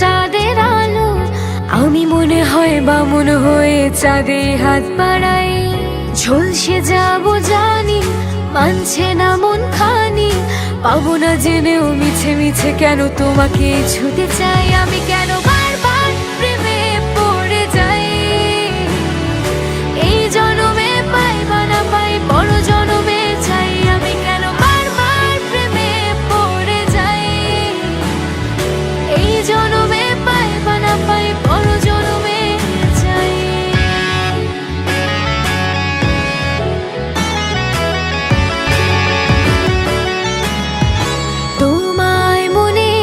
চাঁদের আলো, আমি মনে হয় বামুন হয়ে চাঁদে হাত বাড়াই। ঝলসে যাব জানি, মানছে না মন খানি, পাবো না জেনেও মিছে মিছে কেন তোমাকে ছুতে চাই। আমি কেন বারবার প্রেমে পড়ে যাই, এই জনমে পাই বা না পাই বড় জনমে চাই। আমি কেন বারবার প্রেমে পড়ে যাই, এই জনমে পাই বা না পাই বড় জনমে চাই। তোমায় মনে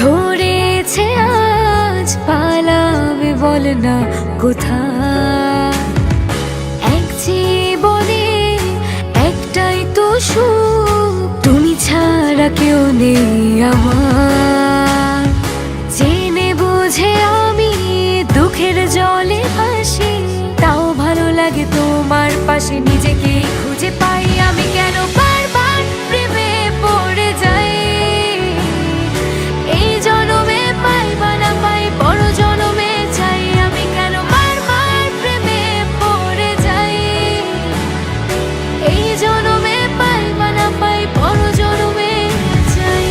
ধরেছে আজ, পালাবে বল না কোথায়। এক জীবনে একটাই তো সুখ, তুমি ছাড়া কেউ নেই আমার। জেনে বুঝে আমি দুঃখের জলে ভাসি, তাও ভালো লাগে তোমার পাশে নিজেকে খুঁজে পাই। আমি কেন বারবার প্রেমে পড়ে যাই, এই জনমে পাই বা না পাই বড় জনমে চাই। আমি কেন বারবার প্রেমে পড়ে যাই, এই জনমে পাই বা না পাই বড় জনমে চাই।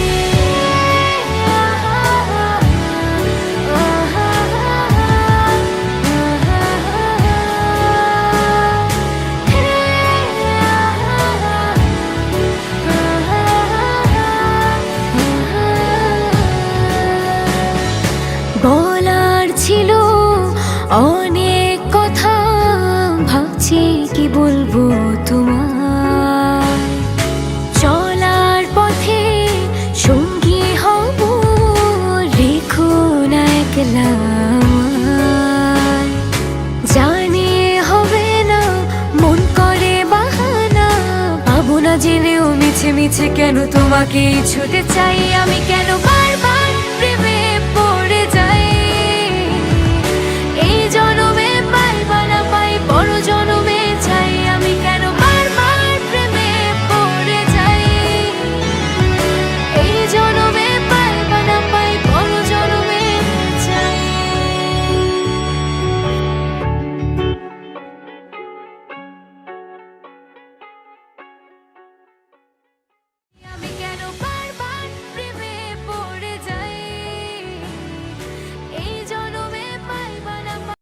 বলার ছিল অনেক কথা, ভাবছি কি বলবো তোমার। চলার পথে সঙ্গী হব, রেখো না একলা আমায়। জানি হবে না মন করে বাহানা, পাবো না জেনেও মিছে মিছে কেন তোমাকে ছুতে চাই। আমি কেন